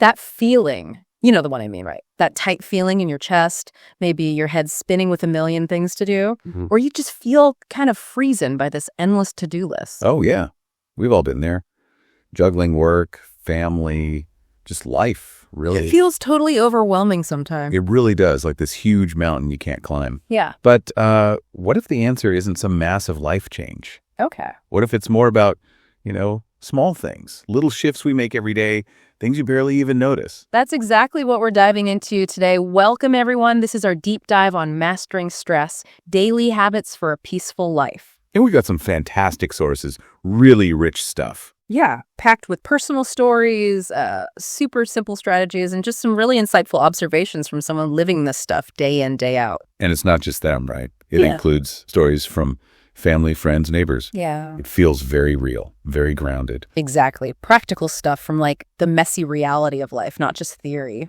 That feeling, you know the one I mean, right? That tight feeling in your chest, maybe your head spinning with a million things to do, or you just feel kind of freezing by this endless to-do list. Oh, yeah. We've all been there. Juggling work, family, just life, really. It feels totally overwhelming sometimes. It really does, like this huge mountain you can't climb. Yeah. But what if the answer isn't some massive life change? Okay. What if it's more about, small things, little shifts we make every day, things you barely even notice? That's exactly what we're diving into today. Welcome, everyone. This is our deep dive on mastering stress, daily habits for a peaceful life. And we've got some fantastic sources, really rich stuff. Yeah, packed with personal stories, super simple strategies, and just some really insightful observations from someone living this stuff day in, day out. And it's not just them, right? It includes stories from family, friends, neighbors. Yeah. It feels very real, very grounded. Exactly. Practical stuff from like the messy reality of life, not just theory.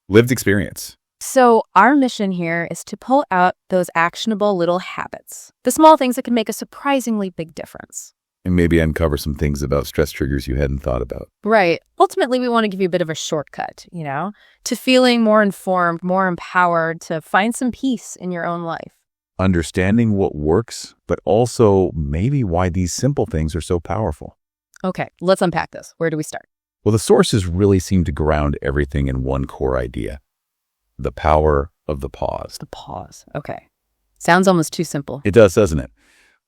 Lived experience. So our mission here is to pull out those actionable little habits, the small things that can make a surprisingly big difference. And maybe uncover some things about stress triggers you hadn't thought about. Right. Ultimately, we want to give you a bit of a shortcut, to feeling more informed, more empowered, to find some peace in your own life. Understanding what works, but also maybe why these simple things are so powerful. Okay, let's unpack this. Where do we start? Well, the sources really seem to ground everything in one core idea: the power of the pause. The pause. Okay. Sounds almost too simple. It does, doesn't it?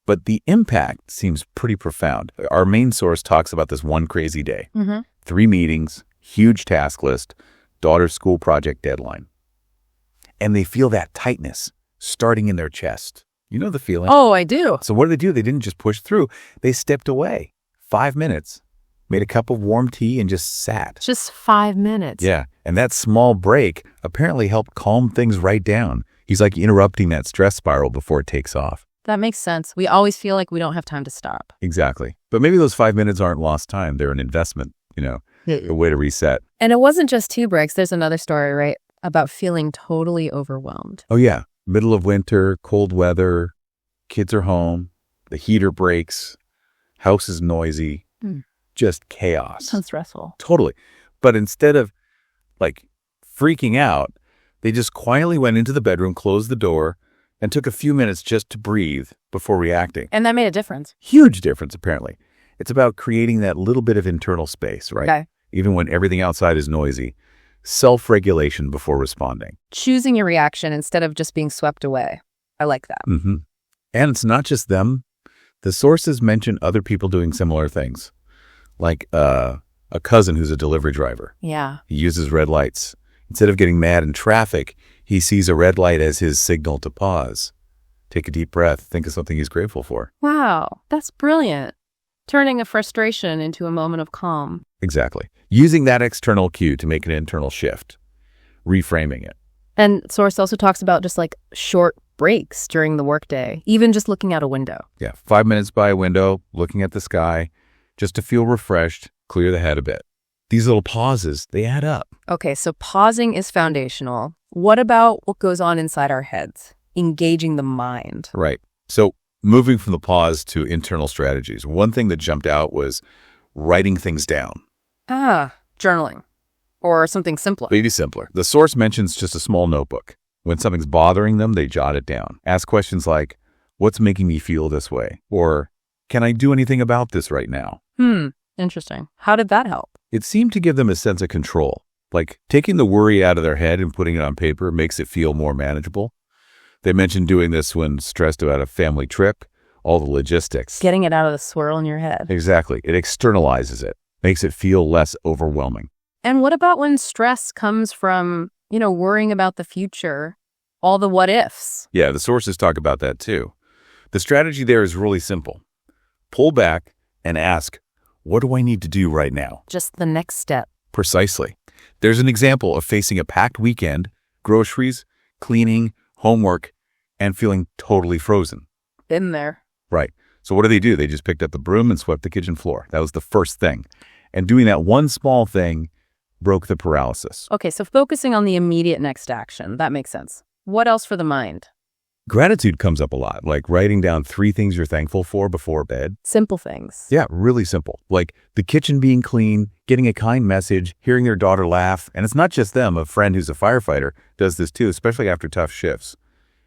But the impact seems pretty profound. Our main source talks about this one crazy day. 3 meetings, huge task list, daughter's school project deadline. And they feel that tightness starting in their chest. You know the feeling? Oh, I do. So what do? They didn't just push through. They stepped away. 5 minutes, made a cup of warm tea, and just sat. Just 5 minutes. Yeah. And that small break apparently helped calm things right down. He's like interrupting that stress spiral before it takes off. That makes sense. We always feel like we don't have time to stop. Exactly. But maybe those 5 minutes aren't lost time. They're an investment, a way to reset. And it wasn't just 2 breaks. There's another story, right? About feeling totally overwhelmed. Oh, yeah. Middle of winter, cold weather, kids are home, the heater breaks, house is noisy, just chaos. Sounds stressful. Totally. But instead of freaking out, they just quietly went into the bedroom, closed the door, and took a few minutes just to breathe before reacting. And that made a difference. Huge difference, apparently. It's about creating that little bit of internal space, right? Okay. Even when everything outside is noisy. Self-regulation before responding. Choosing your reaction instead of just being swept away. I like that. And it's not just them. The sources mention other people doing similar things, like a cousin who's a delivery driver. Yeah. He uses red lights. Instead of getting mad in traffic, he sees a red light as his signal to pause. Take a deep breath. Think of something he's grateful for. Wow, that's brilliant. Turning a frustration into a moment of calm. Exactly. Using that external cue to make an internal shift. Reframing it. And source also talks about just like short breaks during the workday, even just looking out a window. Yeah, 5 minutes by a window, looking at the sky, just to feel refreshed, clear the head a bit. These little pauses, they add up. Okay, so pausing is foundational. What about what goes on inside our heads? Engaging the mind. Right. So moving from the pause to internal strategies, one thing that jumped out was writing things down. Journaling. Or something simpler. Maybe simpler. The source mentions just a small notebook. When something's bothering them, they jot it down. Ask questions like, what's making me feel this way? Or, can I do anything about this right now? Interesting. How did that help? It seemed to give them a sense of control. Like taking the worry out of their head and putting it on paper makes it feel more manageable. They mentioned doing this when stressed about a family trip, all the logistics. Getting it out of the swirl in your head. Exactly. It externalizes it, makes it feel less overwhelming. And what about when stress comes from, worrying about the future, all the what ifs? Yeah, the sources talk about that too. The strategy there is really simple. Pull back and ask, what do I need to do right now? Just the next step. Precisely. There's an example of facing a packed weekend, groceries, cleaning, homework, and feeling totally frozen. Been there. Right. So what do? They just picked up the broom and swept the kitchen floor. That was the first thing. And doing that one small thing broke the paralysis. Okay, so focusing on the immediate next action. That makes sense. What else for the mind? Gratitude comes up a lot, like writing down 3 things you're thankful for before bed. Simple things. Yeah, really simple. Like the kitchen being clean, getting a kind message, hearing their daughter laugh. And it's not just them. A friend who's a firefighter does this too, especially after tough shifts.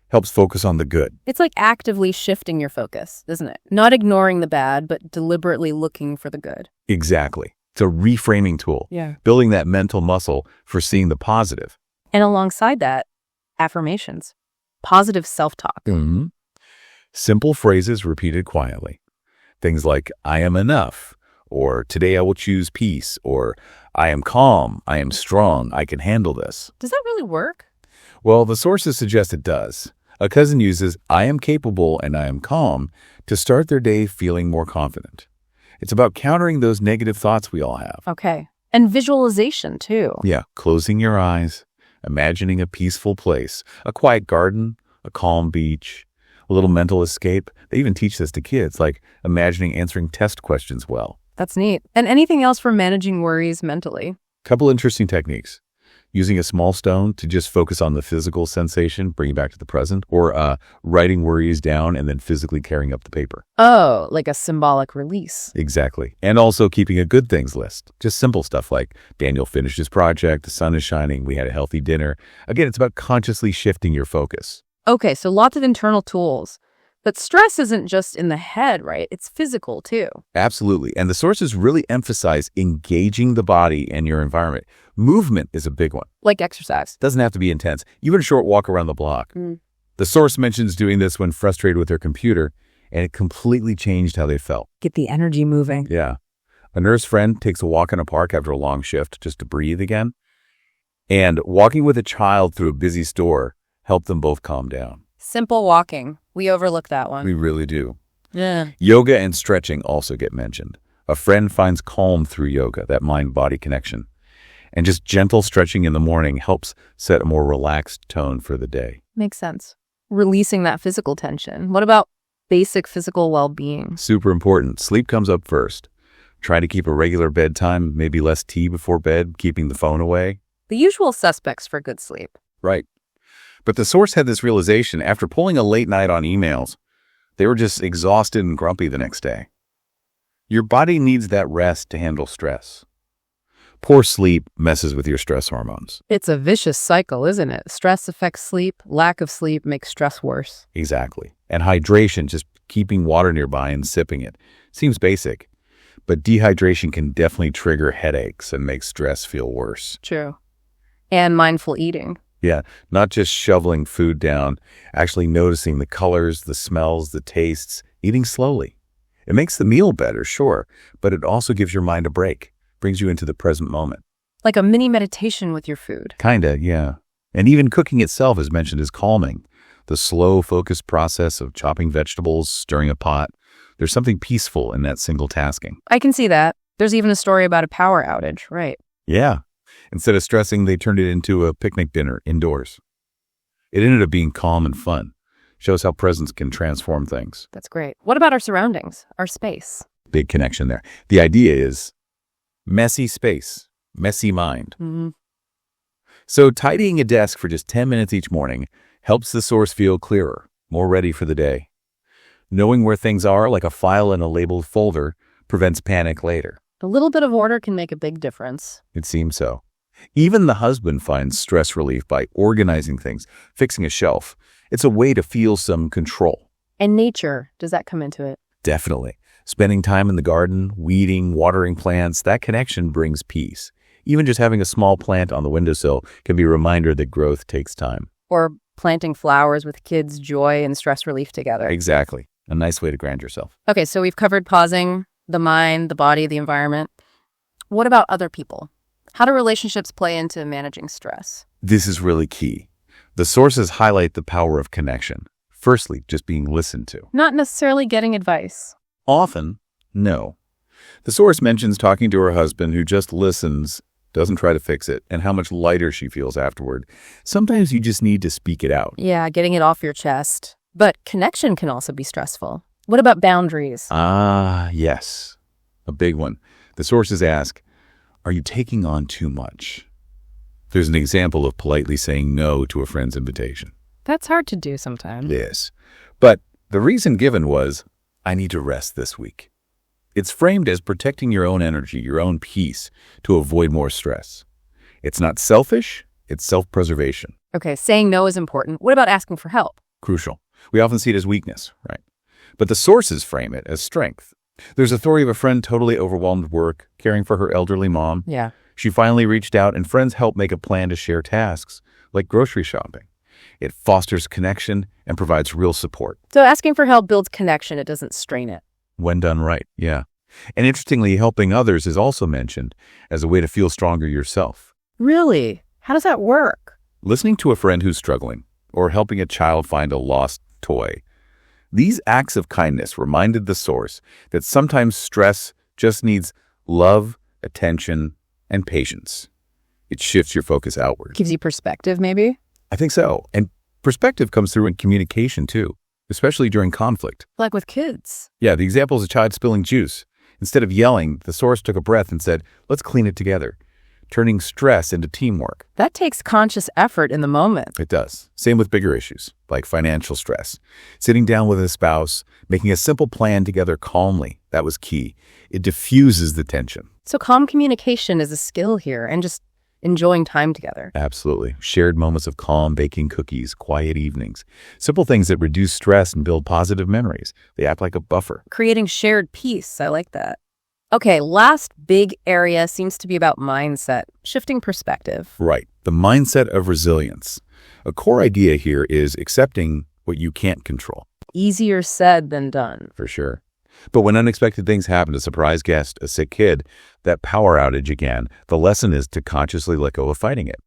Helps focus on the good. It's like actively shifting your focus, isn't it? Not ignoring the bad, but deliberately looking for the good. Exactly. It's a reframing tool. Yeah. Building that mental muscle for seeing the positive. And alongside that, affirmations. Positive self-talk. Mm-hmm. Simple phrases repeated quietly. Things like, I am enough, or today I will choose peace, or I am calm, I am strong, I can handle this. Does that really work? Well, the sources suggest it does. A cousin uses, I am capable and I am calm to start their day feeling more confident. It's about countering those negative thoughts we all have. Okay. And visualization, too. Yeah, closing your eyes, imagining a peaceful place, a quiet garden, a calm beach, a little mental escape. They even teach this to kids, like imagining answering test questions well. That's neat. And anything else for managing worries mentally? Couple interesting techniques. Using a small stone to just focus on the physical sensation, bring you back to the present, or writing worries down and then physically carrying up the paper. Oh, like a symbolic release. Exactly. And also keeping a good things list. Just simple stuff like Daniel finished his project, the sun is shining, we had a healthy dinner. Again, it's about consciously shifting your focus. Okay, so lots of internal tools. But stress isn't just in the head, right? It's physical, too. Absolutely. And the sources really emphasize engaging the body and your environment. Movement is a big one. Like exercise. Doesn't have to be intense. Even a short walk around the block. The source mentions doing this when frustrated with their computer, and it completely changed how they felt. Get the energy moving. Yeah. A nurse friend takes a walk in a park after a long shift just to breathe again. And walking with a child through a busy store helped them both calm down. Simple walking. We overlook that one. We really do. Yeah. Yoga and stretching also get mentioned. A friend finds calm through yoga, that mind-body connection. And just gentle stretching in the morning helps set a more relaxed tone for the day. Makes sense. Releasing that physical tension. What about basic physical well-being? Super important. Sleep comes up first. Try to keep a regular bedtime, maybe less tea before bed, keeping the phone away. The usual suspects for good sleep. Right. But the source had this realization after pulling a late night on emails. They were just exhausted and grumpy the next day. Your body needs that rest to handle stress. Poor sleep messes with your stress hormones. It's a vicious cycle, isn't it? Stress affects sleep. Lack of sleep makes stress worse. Exactly. And hydration, just keeping water nearby and sipping it, seems basic. But dehydration can definitely trigger headaches and make stress feel worse. True. And mindful eating. Yeah, not just shoveling food down, actually noticing the colors, the smells, the tastes, eating slowly. It makes the meal better, sure, but it also gives your mind a break, brings you into the present moment. Like a mini meditation with your food. Kinda, yeah. And even cooking itself is mentioned as calming. The slow, focused process of chopping vegetables, stirring a pot. There's something peaceful in that single tasking. I can see that. There's even a story about a power outage, right? Yeah. Instead of stressing, they turned it into a picnic dinner indoors. It ended up being calm and fun. Shows how presence can transform things. That's great. What about our surroundings, our space? Big connection there. The idea is messy space, messy mind. Mm-hmm. So tidying a desk for just 10 minutes each morning helps the source feel clearer, more ready for the day. Knowing where things are, like a file in a labeled folder, prevents panic later. A little bit of order can make a big difference. It seems so. Even the husband finds stress relief by organizing things, fixing a shelf. It's a way to feel some control. And nature, does that come into it? Definitely. Spending time in the garden, weeding, watering plants, that connection brings peace. Even just having a small plant on the windowsill can be a reminder that growth takes time. Or planting flowers with kids' joy and stress relief together. Exactly. A nice way to ground yourself. Okay, so we've covered pausing, the mind, the body, the environment. What about other people? How do relationships play into managing stress? This is really key. The sources highlight the power of connection. Firstly, just being listened to. Not necessarily getting advice. Often, no. The source mentions talking to her husband who just listens, doesn't try to fix it, and how much lighter she feels afterward. Sometimes you just need to speak it out. Yeah, getting it off your chest. But connection can also be stressful. What about boundaries? Ah, yes. A big one. The sources ask, are you taking on too much? There's an example of politely saying no to a friend's invitation. That's hard to do sometimes. It is. But the reason given was, I need to rest this week. It's framed as protecting your own energy, your own peace, to avoid more stress. It's not selfish, it's self-preservation. Okay, saying no is important. What about asking for help? Crucial. We often see it as weakness, right? But the sources frame it as strength. There's a story of a friend totally overwhelmed with work, caring for her elderly mom. Yeah. She finally reached out, and friends helped make a plan to share tasks, like grocery shopping. It fosters connection and provides real support. So asking for help builds connection. It doesn't strain it. When done right, yeah. And interestingly, helping others is also mentioned as a way to feel stronger yourself. Really? How does that work? Listening to a friend who's struggling, or helping a child find a lost toy. These acts of kindness reminded the source that sometimes stress just needs love, attention, and patience. It shifts your focus outward. Gives you perspective, maybe? I think so. And perspective comes through in communication, too, especially during conflict. Like with kids. Yeah, the example is a child spilling juice. Instead of yelling, the source took a breath and said, let's clean it together, turning stress into teamwork. That takes conscious effort in the moment. It does. Same with bigger issues, like financial stress. Sitting down with a spouse, making a simple plan together calmly, that was key. It diffuses the tension. So calm communication is a skill here, and just enjoying time together. Absolutely. Shared moments of calm, baking cookies, quiet evenings. Simple things that reduce stress and build positive memories. They act like a buffer. Creating shared peace. I like that. Okay, last big area seems to be about mindset, shifting perspective. Right. The mindset of resilience. A core idea here is accepting what you can't control. Easier said than done. For sure. But when unexpected things happen, a surprise guest, a sick kid, that power outage again, the lesson is to consciously let go of fighting it.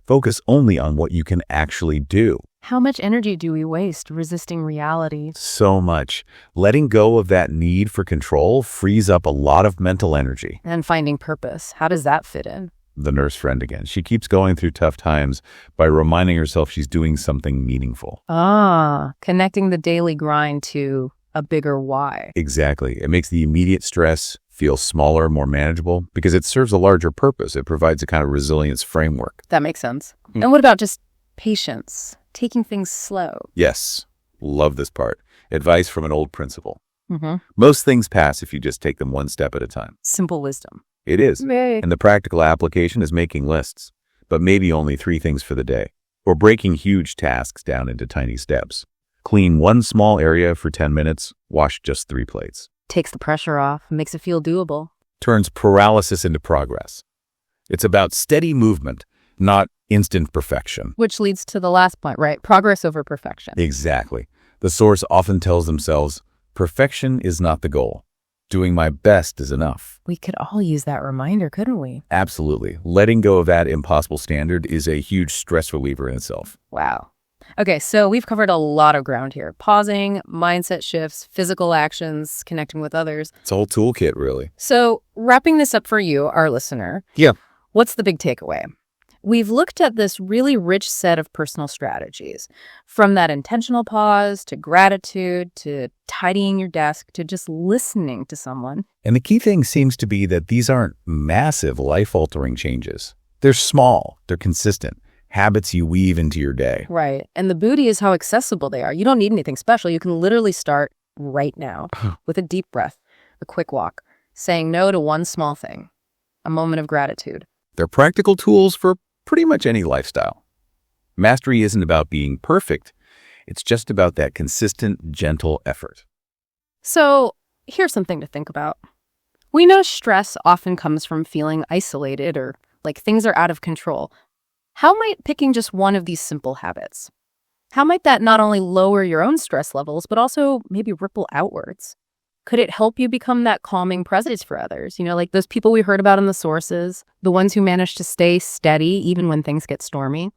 Focus only on what you can actually do. How much energy do we waste resisting reality? So much. Letting go of that need for control frees up a lot of mental energy. And finding purpose. How does that fit in? The nurse friend again. She keeps going through tough times by reminding herself she's doing something meaningful. Connecting the daily grind to a bigger why. Exactly. It makes the immediate stress feel smaller, more manageable, because it serves a larger purpose. It provides a kind of resilience framework. That makes sense. And what about just patience? Taking things slow. Yes. Love this part. Advice from an old principle. Mm-hmm. Most things pass if you just take them one step at a time. Simple wisdom. It is. Yay. And the practical application is making lists, but maybe only 3 things for the day, or breaking huge tasks down into tiny steps. Clean one small area for 10 minutes, wash just 3 plates. Takes the pressure off, makes it feel doable. Turns paralysis into progress. It's about steady movement, not instant perfection. Which leads to the last point, right? Progress over perfection. Exactly. The source often tells themselves, perfection is not the goal. Doing my best is enough. We could all use that reminder, couldn't we? Absolutely. Letting go of that impossible standard is a huge stress reliever in itself. Wow. Okay, so we've covered a lot of ground here. Pausing, mindset shifts, physical actions, connecting with others. It's a whole toolkit, really. So wrapping this up for you, our listener. Yeah. What's the big takeaway? We've looked at this really rich set of personal strategies, from that intentional pause to gratitude to tidying your desk to just listening to someone. And the key thing seems to be that these aren't massive life-altering changes. They're small, they're consistent, habits you weave into your day. Right. And the beauty is how accessible they are. You don't need anything special. You can literally start right now with a deep breath, a quick walk, saying no to one small thing, a moment of gratitude. They're practical tools for pretty much any lifestyle. Mastery isn't about being perfect. It's just about that consistent, gentle effort. So here's something to think about. We know stress often comes from feeling isolated or like things are out of control. How might picking just one of these simple habits, how might that not only lower your own stress levels, but also maybe ripple outwards? Could it help you become that calming presence for others? You know, like those people we heard about in the sources, the ones who manage to stay steady even when things get stormy.